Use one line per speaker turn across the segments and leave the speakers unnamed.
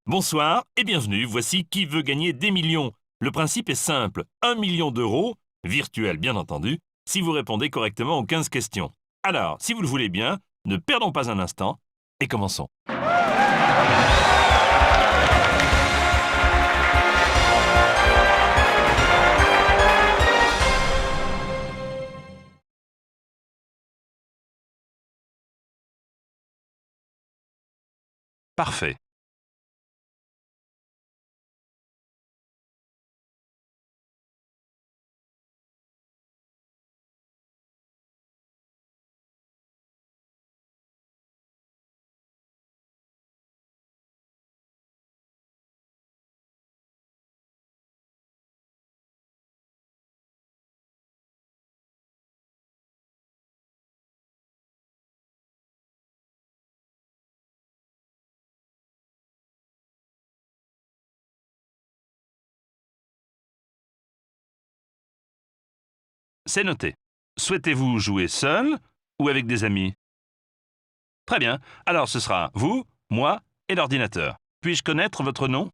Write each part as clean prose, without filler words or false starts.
Bonsoir et bienvenue, voici Qui veut gagner des millions. Le principe est simple, 1 million d'euros, virtuel bien entendu, si vous répondez correctement aux 15 questions. Alors, si vous le voulez bien, ne perdons pas un instant et commençons. Parfait. C'est noté. Souhaitez-vous jouer seul ou avec des amis? Très bien. Alors ce sera vous, moi et l'ordinateur. Puis-je connaître votre nom?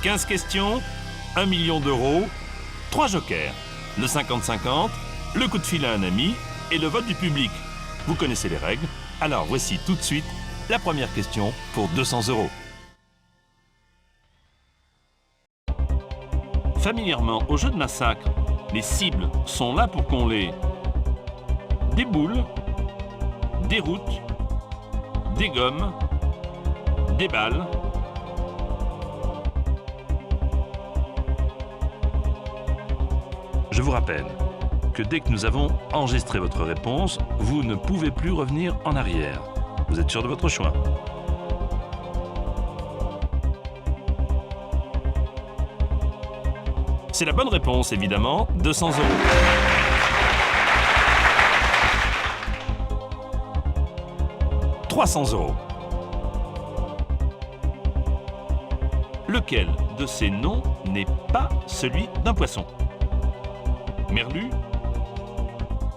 « 15 questions, 1 million d'euros, 3 jokers, le 50-50, le coup de fil à un ami et le vote du public. Vous connaissez les règles, alors voici tout de suite la première question pour 200 euros. Familièrement, au jeu de massacre, les cibles sont là pour qu'on les déboule, déroute, dégomme, déballe. Je vous rappelle que dès que nous avons enregistré votre réponse, vous ne pouvez plus revenir en arrière. Vous êtes sûr de votre choix? C'est la bonne réponse, évidemment, 200 euros. « 300 euros. Lequel de ces noms n'est pas celui d'un poisson? Merlu,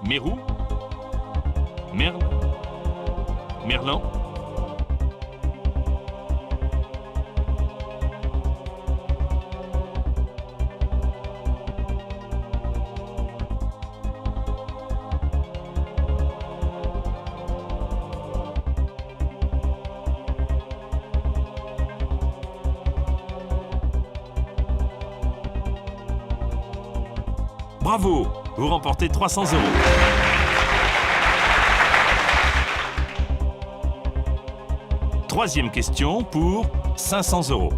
Mérou, Merle, Merlan. Bravo, vous remportez 300 €. Troisième question pour 500 €.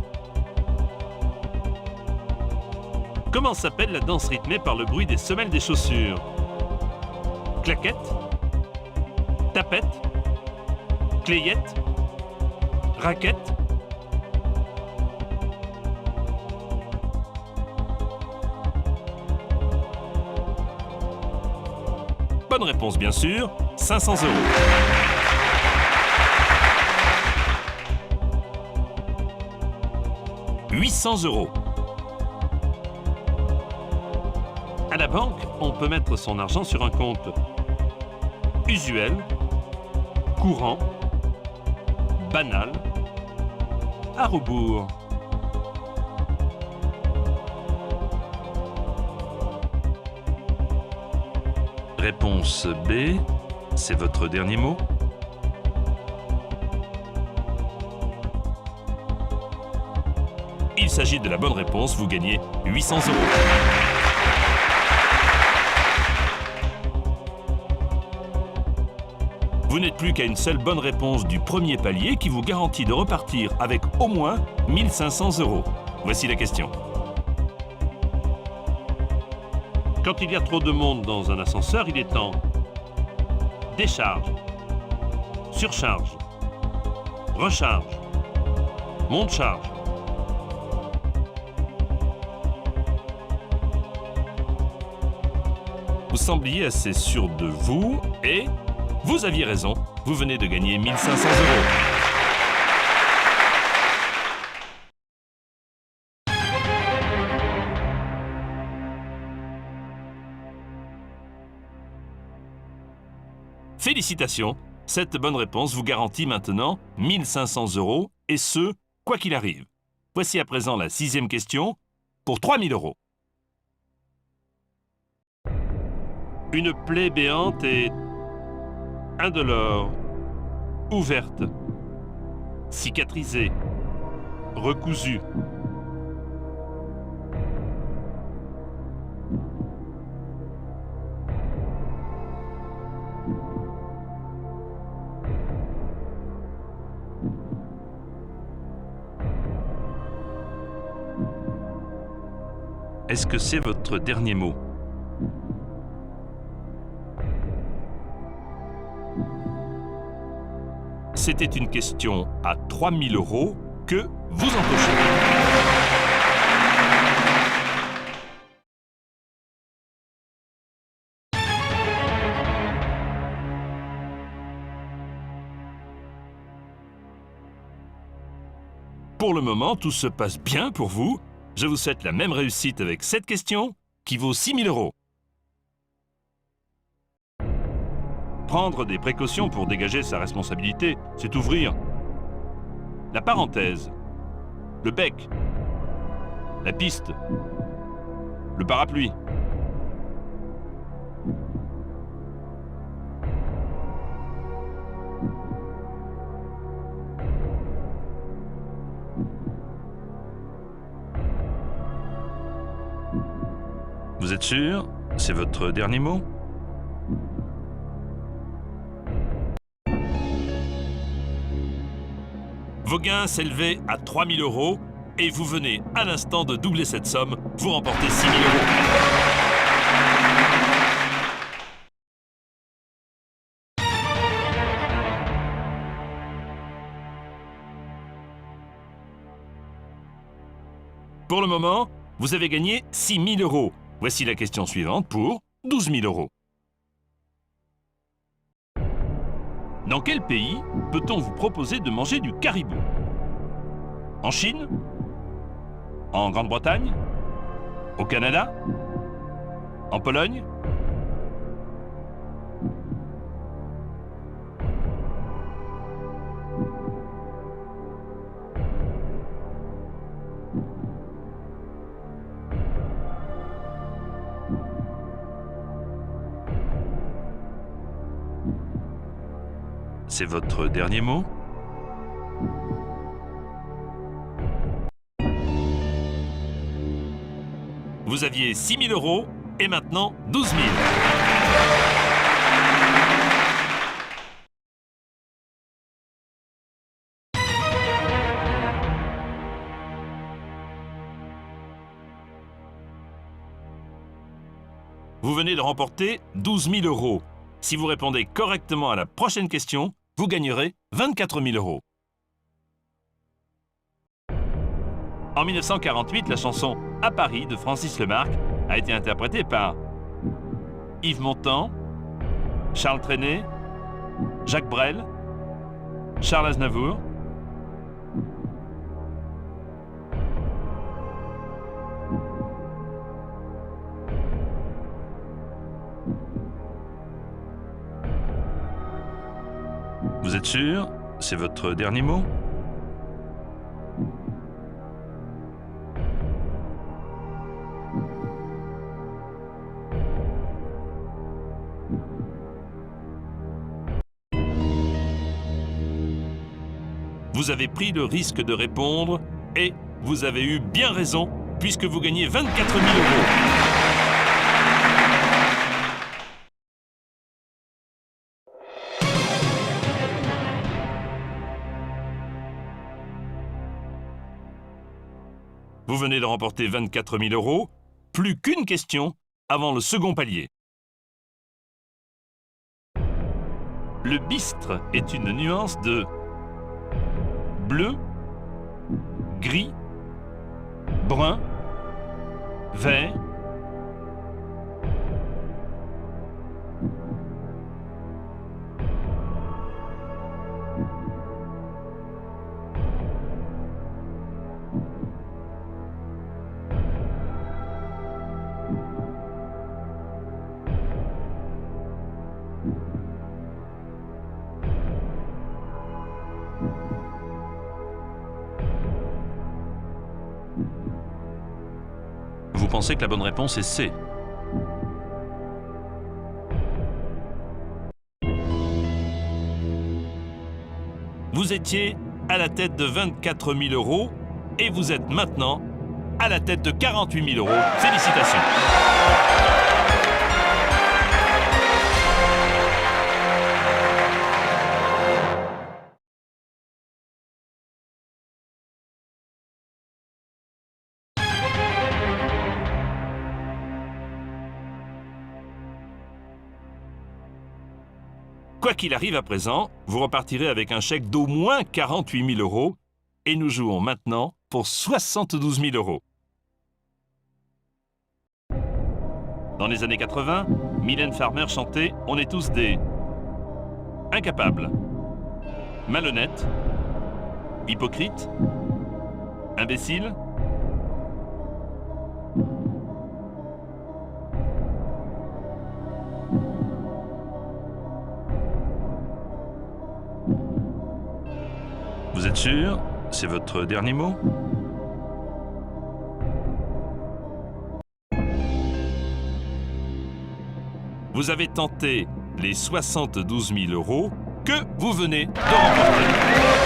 Comment s'appelle la danse rythmée par le bruit des semelles des chaussures? Claquette? Tapette? Clayette? Raquette? Bonne réponse bien sûr, 500 €. « 800 €. À la banque, on peut mettre son argent sur un compte usuel, courant, banal, à rebours. Réponse B, c'est votre dernier mot. Il s'agit de la bonne réponse, vous gagnez 800 €. Vous n'êtes plus qu'à une seule bonne réponse du premier palier qui vous garantit de repartir avec au moins 1500 €. Voici la question. Quand il y a trop de monde dans un ascenseur, il est en décharge, surcharge, recharge, monte-charge. Vous sembliez assez sûr de vous et vous aviez raison. Vous venez de gagner 1500 €. Félicitations, cette bonne réponse vous garantit maintenant 1500 € et ce, quoi qu'il arrive. Voici à présent la sixième question pour 3000 €. Une plaie béante est indolore, ouverte, cicatrisée, recousue. Est-ce que c'est votre dernier mot? C'était une question à 3000 € que vous encochez. Pour le moment, tout se passe bien pour vous. Je vous souhaite la même réussite avec cette question qui vaut 6000 €. Prendre des précautions pour dégager sa responsabilité, c'est ouvrir la parenthèse, le bec, la piste, le parapluie. Vous êtes sûr? C'est votre dernier mot? Vos gains s'élevaient à 3000 € et vous venez à l'instant de doubler cette somme. Vous remportez 6000 €. Pour le moment, vous avez gagné 6000 €. Voici la question suivante pour 12 000 €. Dans quel pays peut-on vous proposer de manger du caribou? En Chine? En Grande-Bretagne? Au Canada? En Pologne? C'est votre dernier mot? Vous aviez 6000 €, Et maintenant, 12 000. Vous venez de remporter 12 000 euros. Si vous répondez correctement à la prochaine question, vous gagnerez 24 000 euros. En 1948, la chanson « À Paris » de Francis Lemarque a été interprétée par Yves Montand, Charles Trenet, Jacques Brel, Charles Aznavour. Vous êtes sûr? C'est votre dernier mot? Vous avez pris le risque de répondre et vous avez eu bien raison puisque vous gagnez 24 000 euros. Vous venez de remporter 24 000 euros, plus qu'une question avant le second palier. Le bistre est une nuance de bleu, gris, brun, vert, Vous pensez que la bonne réponse est C. Vous étiez à la tête de 24 000 euros et vous êtes maintenant à la tête de 48 000 euros. Félicitations. Quoi qu'il arrive à présent, vous repartirez avec un chèque d'au moins 48 000 euros et nous jouons maintenant pour 72 000 euros. Dans les années 80, Mylène Farmer chantait « On est tous des incapables, malhonnêtes, hypocrites, imbéciles ». Vous êtes sûr? C'est votre dernier mot? Vous avez tenté les 72 000 euros que vous venez de remporter.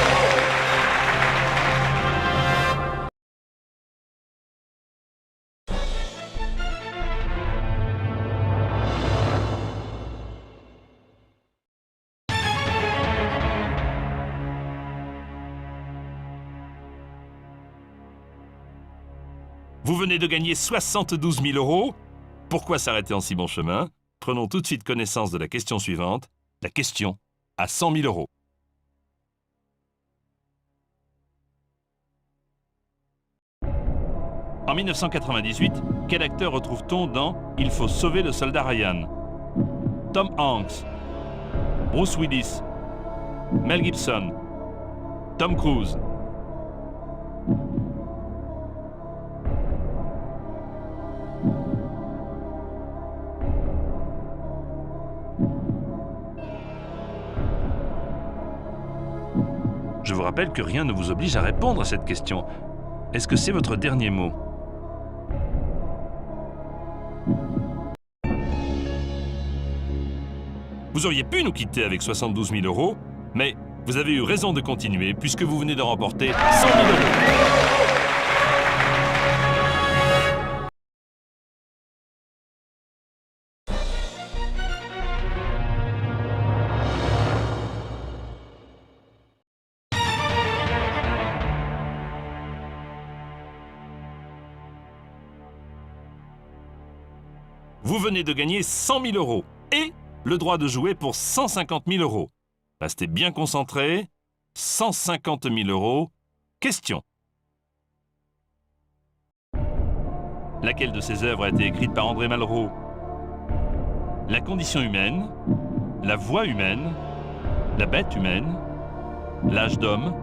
Vous venez de gagner 72 000 euros. Pourquoi s'arrêter en si bon chemin? Prenons tout de suite connaissance de la question suivante. La question à 100 000 euros. En 1998, quel acteur retrouve-t-on dans « Il faut sauver le soldat Ryan » ? Tom Hanks, Bruce Willis, Mel Gibson, Tom Cruise. Je vous rappelle que rien ne vous oblige à répondre à cette question. Est-ce que c'est votre dernier mot? Vous auriez pu nous quitter avec 72 000 euros, mais vous avez eu raison de continuer puisque vous venez de remporter 100 000 euros. Vous venez de gagner 100 000 euros et le droit de jouer pour 150 000 euros. Restez bien concentrés. 150 000 euros. Question. Laquelle de ces œuvres a été écrite par André Malraux? La condition humaine, la voix humaine, la bête humaine, l'âge d'homme.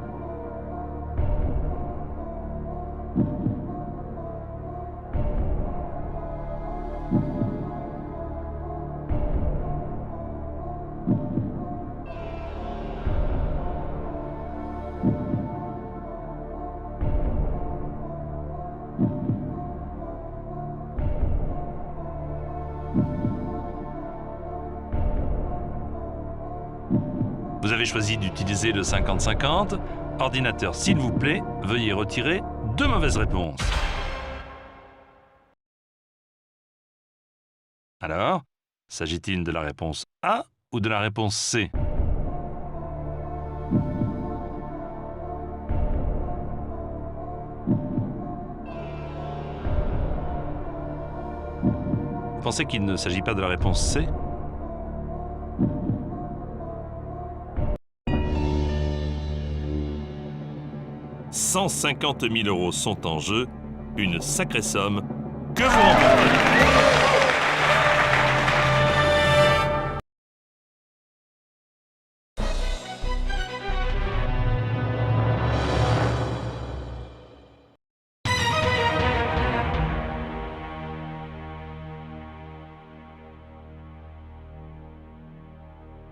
Vous avez choisi d'utiliser le 50-50. Ordinateur, s'il vous plaît, veuillez retirer 2 mauvaises réponses. Alors, s'agit-il de la réponse A ou de la réponse C? Vous pensez qu'il ne s'agit pas de la réponse C? « 150 000 euros sont en jeu, une sacrée somme que vous remportez.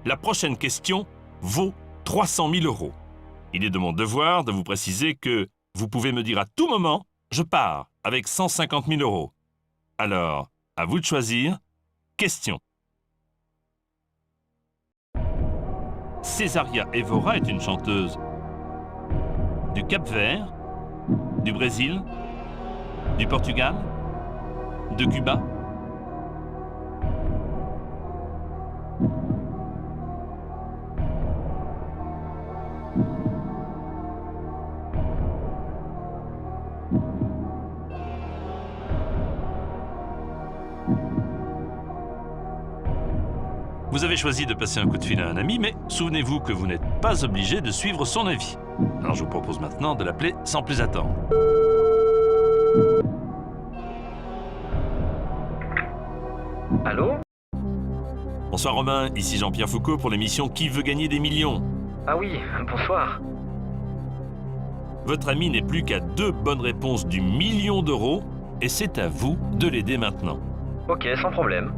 La prochaine question vaut 300 000 euros. Il est de mon devoir de vous préciser que vous pouvez me dire à tout moment « Je pars » avec 150 000 euros. Alors, à vous de choisir. Question. Césaria Évora est une chanteuse du Cap-Vert, du Brésil, du Portugal, de Cuba. Vous avez choisi de passer un coup de fil à un ami, mais souvenez-vous que vous n'êtes pas obligé de suivre son avis. Alors je vous propose maintenant de l'appeler sans plus attendre.
Allô?
Bonsoir Romain, ici Jean-Pierre Foucault pour l'émission Qui veut gagner des millions?
Ah oui, bonsoir.
Votre ami n'est plus qu'à 2 bonnes réponses du million d'euros et c'est à vous de l'aider maintenant.
Ok, sans problème.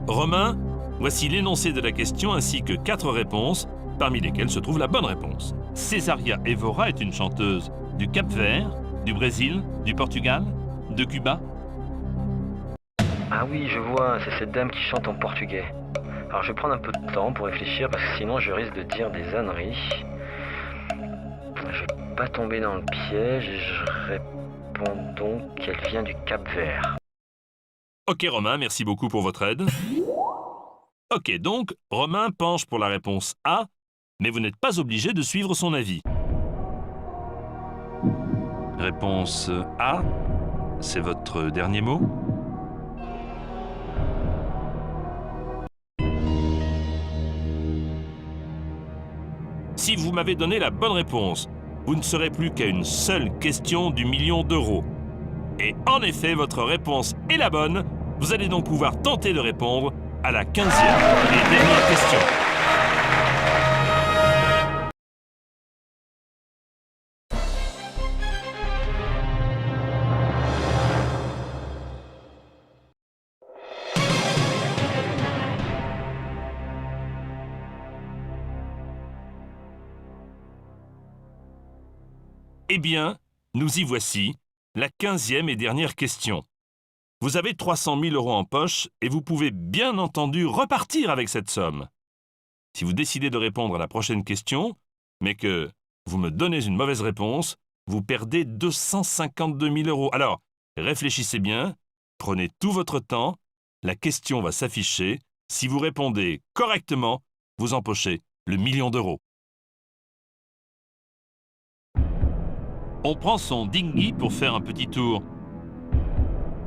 Romain, voici l'énoncé de la question ainsi que 4 réponses, parmi lesquelles se trouve la bonne réponse. Césaria Évora est une chanteuse du Cap-Vert, du Brésil, du Portugal, de Cuba.
Ah oui, je vois, c'est cette dame qui chante en portugais. Alors je vais prendre un peu de temps pour réfléchir parce que sinon je risque de dire des âneries. Je vais pas tomber dans le piège et je réponds donc qu'elle vient du Cap-Vert.
Ok Romain, merci beaucoup pour votre aide. Ok, donc Romain penche pour la réponse A, mais vous n'êtes pas obligé de suivre son avis. Réponse A, c'est votre dernier mot? Si vous m'avez donné la bonne réponse, vous ne serez plus qu'à une seule question du million d'euros. Et en effet, votre réponse est la bonne. Vous allez donc pouvoir tenter de répondre à la 15e et dernière question. Eh bien, nous y voici, la 15e et dernière question. Vous avez 300 000 euros en poche et vous pouvez bien entendu repartir avec cette somme. Si vous décidez de répondre à la prochaine question, mais que vous me donnez une mauvaise réponse, vous perdez 252 000 euros. Alors, réfléchissez bien, prenez tout votre temps, la question va s'afficher. Si vous répondez correctement, vous empochez le million d'euros. On prend son dinghy pour faire un petit tour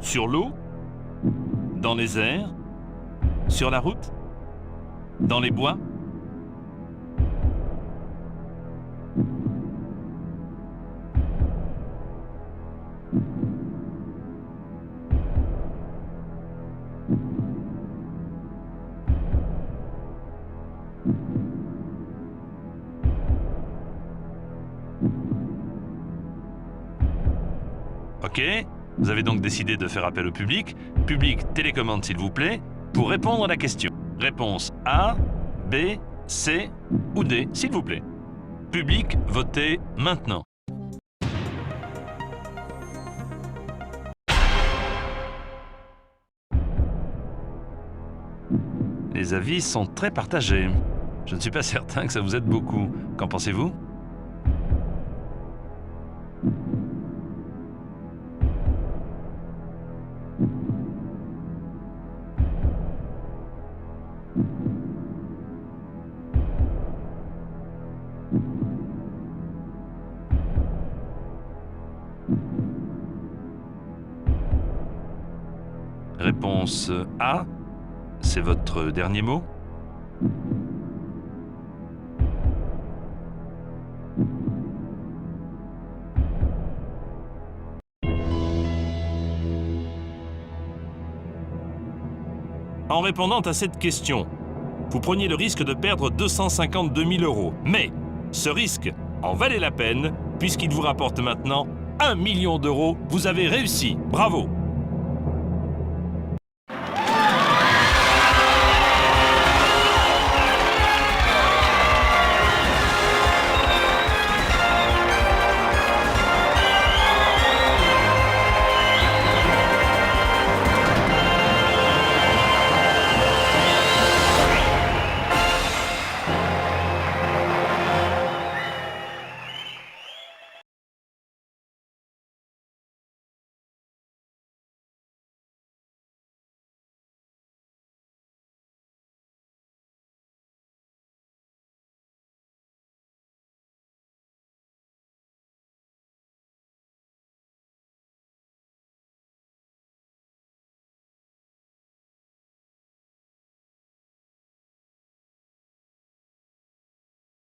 sur l'eau, Dans les airs? Sur la route? Dans les bois? Ok, vous avez donc décidé de faire appel au public. Public, télécommande s'il vous plaît, pour répondre à la question. Réponse A, B, C ou D, s'il vous plaît. Public, votez maintenant. Les avis sont très partagés. Je ne suis pas certain que ça vous aide beaucoup. Qu'en pensez-vous ? Réponse A, c'est votre dernier mot? En répondant à cette question, vous preniez le risque de perdre 252 000 euros. Mais ce risque en valait la peine puisqu'il vous rapporte maintenant 1 million d'euros. Vous avez réussi. Bravo!